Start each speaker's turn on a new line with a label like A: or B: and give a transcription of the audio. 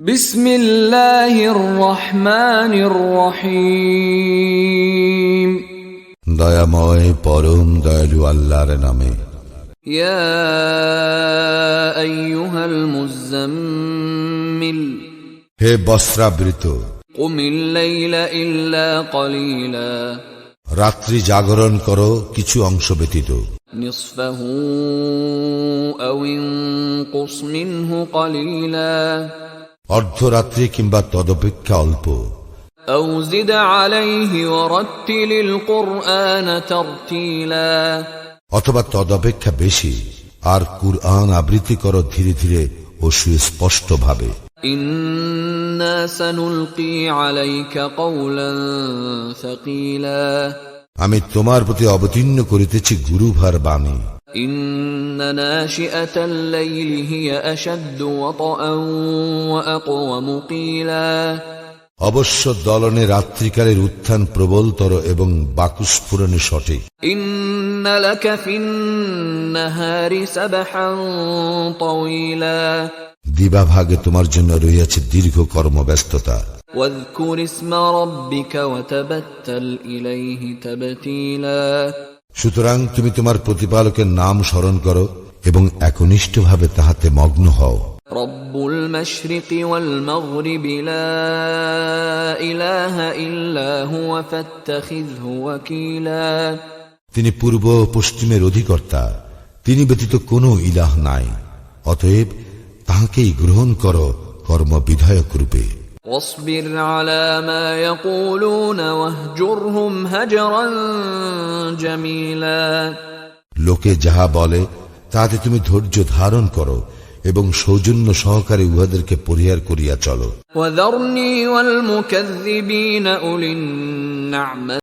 A: বিসমিল্লাহির রহমানির রহিম।
B: দয়াময় পরম দয়ালু আল্লাহর নামে।
A: ইয়া আইয়ুহাল মুযাম্মিল,
B: হে বস্ত্রাবৃত,
A: কুমিল লাইলা ইল্লা কলিলা,
B: রাত্রি জাগরণ করো কিছু অংশ ব্যতীত।
A: নিসফাহু আও ইনকুস মিনহু কলিলা,
B: অর্ধরাত্রি কিংবা তদপেক্ষা অল্প।
A: আও জিদ আলাইহি ওয়ারাত্তিলিল কুরআন তারতিলা,
B: অথবা তদপেক্ষা বেশি, আর কুরআন আবৃত্তি করো ধীরে ধীরে ও সুস্পষ্ট ভাবে।
A: ইন্না সানুলকি আলাইকা কওলান সাকিলা,
B: আমি তোমার প্রতি অবতীর্ণ করিতেছি গুরুভার বাণী।
A: ইন্না নাশিআতাল লাইলি হিয়া আশাদ্দু ওয়াতাআন ওয়া আকওয়ামু কিলা,
B: অবশ্য দলনে রাত্রিকালের উত্থান প্রবলতর এবং বাকুস্ফুরণে সঠিক।
A: ইন্না লাকা ফিন নাহারি সাবহান তাওয়িলা,
B: দিবাভাগে তোমার জন্য রহিয়াছে দীর্ঘ কর্মব্যস্ততা।
A: ওয়াযকুর ইসমা রাব্বিকা ওয়া তাবাত্তাল ইলাইহি তাবতীলা,
B: সুতরাং তুমি তোমার প্রতিপালকের নাম স্মরণ করো এবং একনিষ্ঠভাবে তাহাতে মগ্ন হও।
A: রব্বুল মাশরিকি ওয়াল মাগরিবি লা ইলাহা ইল্লা হুয়া ফাত্তাখিযহু ওয়াকিলা,
B: তিনি পূর্ব ও পশ্চিমের অধিকর্তা, তিনি ব্যতীত কোনো ইলাহ নাই, অতএব তাহাকেই গ্রহণ করো কর্মবিধায়ক রূপে।
A: ওয়াসবির আলা মা ইয়াকুলুনা ওয়াহজুরহুম হাজরান জামিলা,
B: লোকে যাহা বলে তাতে তুমি ধৈর্য ধারণ করো এবং সৌজন্য সহকারে উহাদেরকে পরিহার করিয়া চলো।
A: ওয়াযারনি ওয়াল মুকাযযিবিনা উলিন না'মা